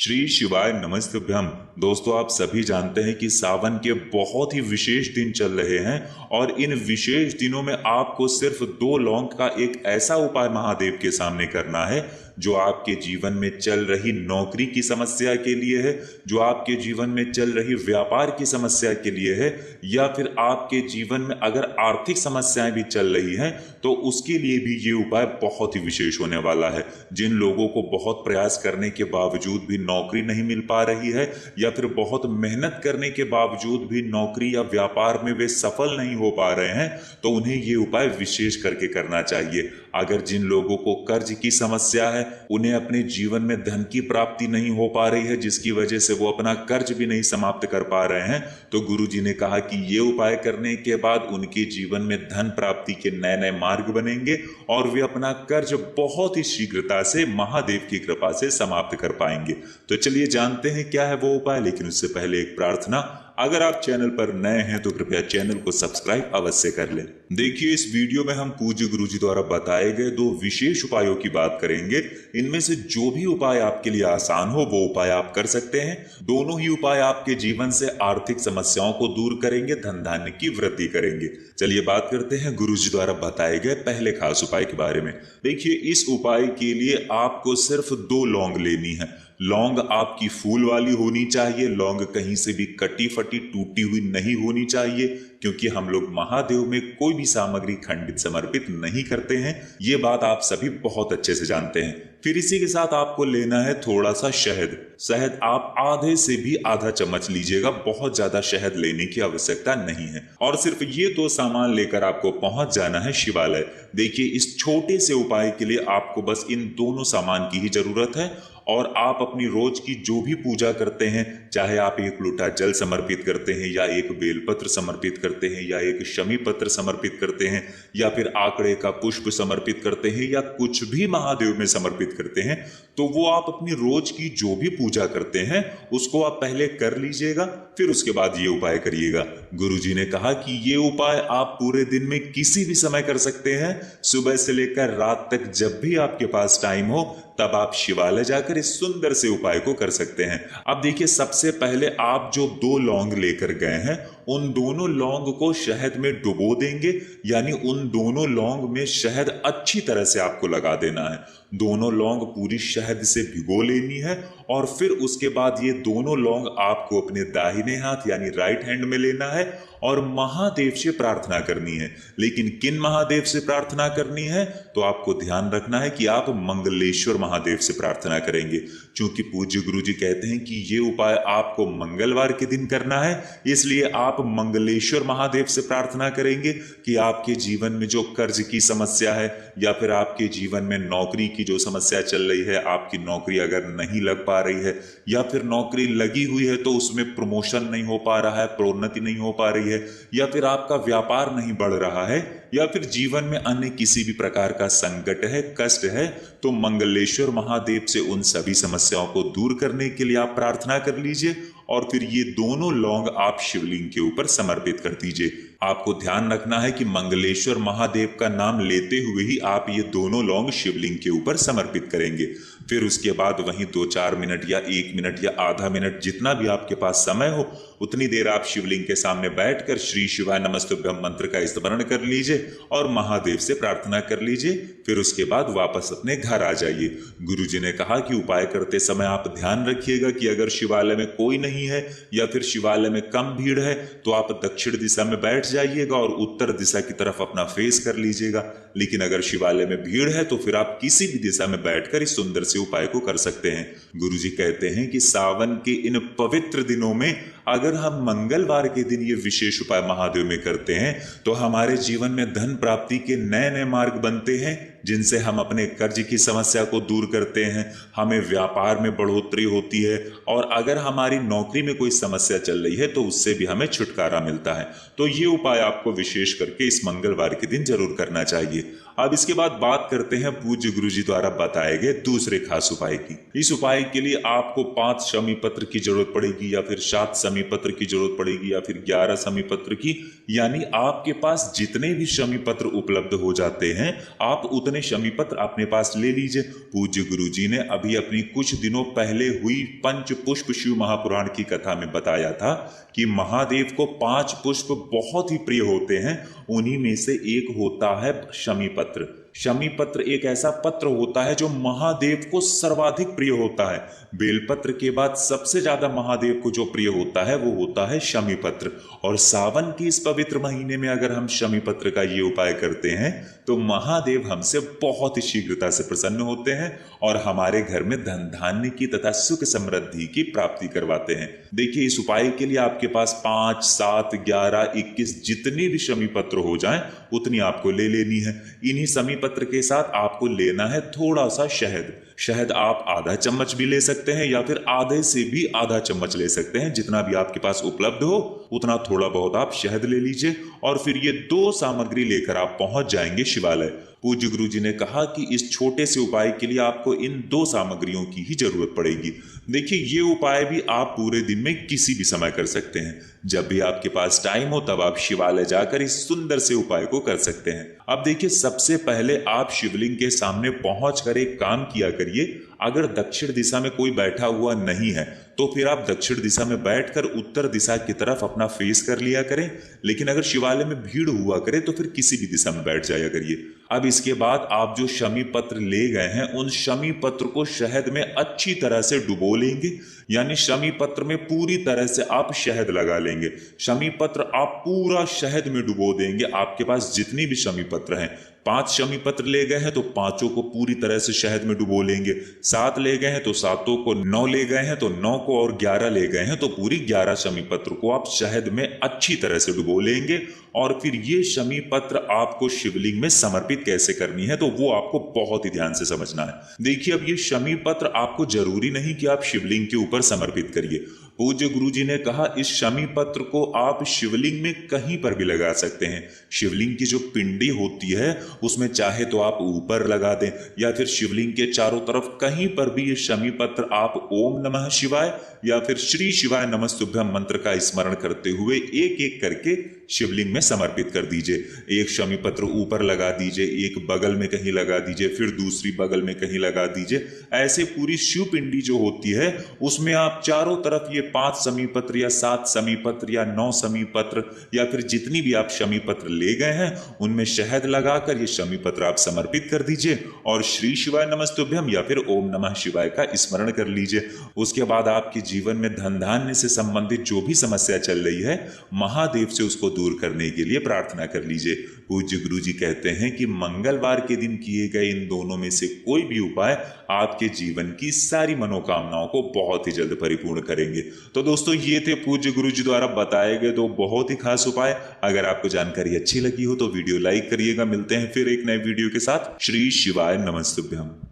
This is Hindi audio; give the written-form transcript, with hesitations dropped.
श्री शिवाय नमस्तभ्यम। दोस्तों, आप सभी जानते हैं कि सावन के बहुत ही विशेष दिन चल रहे हैं और इन विशेष दिनों में आपको सिर्फ 2 लौंग का एक ऐसा उपाय महादेव के सामने करना है जो आपके जीवन में चल रही नौकरी की समस्या के लिए है, जो आपके जीवन में चल रही व्यापार की समस्या के लिए है, या फिर आपके जीवन में अगर आर्थिक समस्याएं भी चल रही हैं तो उसके लिए भी ये उपाय बहुत ही विशेष होने वाला है। जिन लोगों को बहुत प्रयास करने के बावजूद भी नौकरी नहीं मिल पा रही है या फिर बहुत मेहनत करने के बावजूद भी नौकरी या व्यापार में वे सफल नहीं हो पा रहे हैं, तो उन्हें ये उपाय विशेष करके करना चाहिए। अगर जिन लोगों को कर्ज की समस्या है, उन्हें अपने जीवन में धन की प्राप्ति नहीं हो पा रही है, जिसकी वजह से वो अपना कर्ज भी नहीं समाप्त कर पा रहे हैं, तो गुरु जी ने कहा कि ये उपाय करने के बाद उनके जीवन में धन प्राप्ति के नए नए मार्ग बनेंगे और वे अपना कर्ज बहुत ही शीघ्रता से महादेव की कृपा से समाप्त कर पाएंगे। तो चलिए जानते हैं क्या है वो उपाय, लेकिन उससे पहले एक प्रार्थना। अगर आप चैनल पर नए हैं तो कृपया चैनल को सब्सक्राइब अवश्य कर लें। देखिए, इस वीडियो में हम पूज्य गुरु जी द्वारा बताए गए 2 विशेष उपायों की बात करेंगे। इनमें से जो भी उपाय आपके लिए आसान हो वो उपाय आप कर सकते हैं। दोनों ही उपाय आपके जीवन से आर्थिक समस्याओं को दूर करेंगे, धन धान्य की वृद्धि करेंगे। चलिए बात करते हैं गुरु जी द्वारा बताए गए पहले खास उपाय के बारे में। देखिए, इस उपाय के लिए आपको सिर्फ 2 लौंग लेनी है। लौंग आपकी फूल वाली होनी चाहिए। लौंग कहीं से भी कटी फटी टूटी हुई नहीं होनी चाहिए, क्योंकि हम लोग महादेव में कोई भी सामग्री खंडित समर्पित नहीं करते हैं। ये बात आप सभी बहुत अच्छे से जानते हैं। फिर इसी के साथ आपको लेना है थोड़ा सा शहद। शहद आप आधे से भी आधा चम्मच लीजिएगा, बहुत ज्यादा शहद लेने की आवश्यकता नहीं है। और सिर्फ ये 2 सामान लेकर आपको पहुंच जाना है शिवालय। देखिए, इस छोटे से उपाय के लिए आपको बस इन दोनों सामान की ही जरूरत है। और आप अपनी रोज की जो भी पूजा करते हैं, चाहे आप 1 लोटा जल समर्पित करते हैं या 1 बेलपत्र समर्पित करते हैं या 1 शमी पत्र समर्पित करते हैं या फिर आंकड़े का पुष्प समर्पित करते हैं या कुछ भी महादेव में समर्पित करते हैं, तो वो आप अपनी रोज की जो भी पूजा करते हैं उसको आप पहले कर लीजिएगा, फिर उसके बाद ये उपाय करिएगा। गुरु जी ने कहा कि ये उपाय आप पूरे दिन में किसी भी समय कर सकते हैं। सुबह से लेकर रात तक जब भी आपके पास टाइम हो तब आप शिवालय जाकर इस सुंदर से उपाय को कर सकते हैं। अब देखिए, सबसे पहले आप जो 2 लौंग लेकर गए हैं उन दोनों लौंग को शहद में डुबो देंगे, यानी उन दोनों लौंग में शहद अच्छी तरह से आपको लगा देना है। दोनों लौंग पूरी शहद से भिगो लेनी है और फिर उसके बाद ये दोनों लौंग आपको अपने दाहिने हाथ यानी राइट हैंड में लेना है और महादेव से प्रार्थना करनी है। लेकिन किन महादेव से प्रार्थना करनी है, तो आपको ध्यान रखना है कि आप मंगलेश्वर महादेव से प्रार्थना करेंगे। क्योंकि पूज्य गुरु जी कहते हैं कि ये उपाय आपको मंगलवार के दिन करना है, इसलिए आप मंगलेश्वर महादेव से प्रार्थना करेंगे कि आपके जीवन में जो कर्ज की समस्या है या फिर आपके जीवन में नौकरी की जो समस्या चल रही है, आपकी नौकरी अगर नहीं लग पा रही है या फिर नौकरी लगी हुई है तो उसमें प्रमोशन नहीं हो पा रहा है, प्रोन्नति नहीं हो पा रही है, या फिर आपका व्यापार नहीं बढ़ रहा है, या फिर जीवन में अन्य किसी भी प्रकार का संकट है, कष्ट है, तो मंगलेश्वर महादेव से उन सभी समस्याओं को दूर करने के लिए आप प्रार्थना कर लीजिए और फिर ये दोनों लौंग आप शिवलिंग के ऊपर समर्पित कर दीजिए। आपको ध्यान रखना है कि मंगलेश्वर महादेव का नाम लेते हुए ही आप ये दोनों लौंग शिवलिंग के ऊपर समर्पित करेंगे। फिर उसके बाद वहीं 2-4 मिनट या 1 मिनट या आधा मिनट, जितना भी आपके पास समय हो, उतनी देर आप शिवलिंग के सामने बैठकर श्री शिवाय नमस्तुभ्यम मंत्र का स्मरण कर लीजिए और महादेव से प्रार्थना कर लीजिए। फिर उसके बाद वापस अपने घर आ जाइए। गुरु जी ने कहा कि उपाय करते समय आप ध्यान रखिएगा कि अगर शिवालय में कोई नहीं है या फिर शिवालय में कम भीड़ है तो आप दक्षिण दिशा में बैठ जाइएगा और उत्तर दिशा की तरफ अपना फेस कर लीजिएगा। लेकिन अगर शिवालय में भीड़ है तो फिर आप किसी भी दिशा में बैठकर इस सुंदर से उपाय को कर सकते हैं। गुरु जी कहते हैं कि सावन के इन पवित्र दिनों में अगर हम मंगलवार के दिन ये विशेष उपाय महादेव में करते हैं तो हमारे जीवन में धन प्राप्ति के नए नए मार्ग बनते हैं, जिनसे हम अपने कर्ज की समस्या को दूर करते हैं, हमें व्यापार में बढ़ोतरी होती है और अगर हमारी नौकरी में कोई समस्या चल रही है तो उससे भी हमें छुटकारा मिलता है। तो ये उपाय आपको विशेष करके इस मंगलवार के दिन जरूर करना चाहिए। अब इसके बाद बात करते हैं पूज्य गुरु जी द्वारा बताए गए दूसरे खास उपाय की। इस उपाय के लिए आपको 5 शमी पत्र की जरूरत पड़ेगी या फिर 7 शमी पत्र की जरूरत पड़ेगी या फिर 11 शमी पत्र की, यानी आपके पास जितने भी शमी पत्र उपलब्ध हो जाते हैं आप उतने शमी पत्र अपने पास ले लीजिए। पूज्य गुरुजी ने अभी अपनी कुछ दिनों पहले हुई पंच पुष्प शिव महापुराण की कथा में बताया था कि महादेव को 5 पुष्प बहुत ही प्रिय होते हैं, उन्हीं में से एक होता है शमी पत्र। शमी पत्र एक ऐसा पत्र होता है जो महादेव को सर्वाधिक प्रिय होता है। बेलपत्र के बाद सबसे ज्यादा महादेव को जो प्रिय होता है वो होता है शमी पत्र। और सावन के इस पवित्र महीने में अगर हम शमी पत्र का ये उपाय करते हैं तो महादेव हमसे बहुत ही शीघ्रता से प्रसन्न होते हैं और हमारे घर में धन धान्य की तथा सुख समृद्धि की प्राप्ति करवाते हैं। देखिए, इस उपाय के लिए आपके पास 5, 7, 11, 21 जितनी भी शमी पत्र हो जाएं उतनी आपको ले लेनी है। इन्हीं शमी पत्र के साथ आपको लेना है थोड़ा सा शहद। शहद आप आधा चम्मच भी ले सकते हैं या फिर आधे से भी आधा चम्मच ले सकते हैं, जितना भी आपके पास उपलब्ध हो उतना थोड़ा बहुत आप शहद ले लीजिए। और फिर ये 2 सामग्री लेकर आप पहुंच जाएंगे शिवालय। पूज्य गुरु जी ने कहा कि इस छोटे से उपाय के लिए आपको इन 2 सामग्रियों की ही जरूरत पड़ेगी। देखिए, ये उपाय भी आप पूरे दिन में किसी भी समय कर सकते हैं। जब भी आपके पास टाइम हो तब आप शिवालय जाकर इस सुंदर से उपाय को कर सकते हैं। अब देखिए, सबसे पहले आप शिवलिंग के सामने पहुंचकर एक काम किया करिए। अगर दक्षिण दिशा में कोई बैठा हुआ नहीं है तो फिर आप दक्षिण दिशा में बैठकर उत्तर दिशा की तरफ अपना फेस कर लिया करें। लेकिन अगर शिवालय में भीड़ हुआ करे तो फिर किसी भी दिशा में बैठ जाया करिए। अब इसके बाद आप जो शमी पत्र ले गए हैं उन शमी पत्र को शहद में अच्छी तरह से डुबो लेंगे, यानी शमी पत्र में पूरी तरह से आप शहद लगा लेंगे। शमी पत्र आप पूरा शहद में डुबो देंगे। आपके पास जितनी भी शमी पत्र हैं, 5 शमी पत्र ले गए हैं तो 5 को पूरी तरह से शहद में डुबो लेंगे। 7 ले गए हैं तो 7 को, 9 ले गए हैं तो 9 को, और 11 ले गए हैं तो पूरी 11 शमी पत्र को आप शहद में अच्छी तरह से डुबो लेंगे। और फिर ये शमी पत्र आपको शिवलिंग में समर्पित कैसे करनी है तो वो आपको बहुत ही ध्यान से समझना है। देखिए, अब ये शमी पत्र आपको जरूरी नहीं कि आप शिवलिंग के ऊपर समर्पित करिए। पूज्य गुरु जी ने कहा इस शमी पत्र को आप शिवलिंग में कहीं पर भी लगा सकते हैं। शिवलिंग की जो पिंडी होती है उसमें चाहे तो आप ऊपर लगा दें या फिर शिवलिंग के चारों तरफ कहीं पर भी ये शमी पत्र आप ओम नमः शिवाय या फिर श्री शिवाय नमस्तुभ्यम मंत्र का स्मरण करते हुए एक एक करके शिवलिंग में समर्पित कर दीजिए। एक शमी पत्र ऊपर लगा दीजिए, एक बगल में कहीं लगा दीजिए, फिर दूसरी बगल में कहीं लगा दीजिए। ऐसे पूरी शिव पिंडी जो होती है उसमें आप चारों तरफ ये 5 शमी पत्र या 7 शमी पत्र या 9 शमी पत्र या फिर जितनी भी आप शमी पत्र ले गए हैं उनमें शहद लगाकर ये शमी पत्र आप समर्पित कर दीजिए और श्री शिवाय नमस्तुभ्यम या फिर ओम नमः शिवाय का स्मरण कर लीजिए। उसके बाद आपके जीवन में धन धान्य से संबंधित जो भी समस्या चल रही है महादेव से उसको दूर करने के लिए प्रार्थना कर लीजिए। पूज्य गुरु जी कहते हैं कि मंगलवार के दिन किए गए इन दोनों में से कोई भी उपाय आपके जीवन की सारी मनोकामनाओं को बहुत ही जल्द परिपूर्ण करेंगे। तो दोस्तों, ये थे पूज्य गुरु जी द्वारा बताए गए 2 बहुत ही खास उपाय। अगर आपको जानकारी अच्छी लगी हो तो वीडियो लाइक करिएगा। मिलते हैं फिर एक नए वीडियो के साथ। श्री शिवाय नमस्तुभ्यम।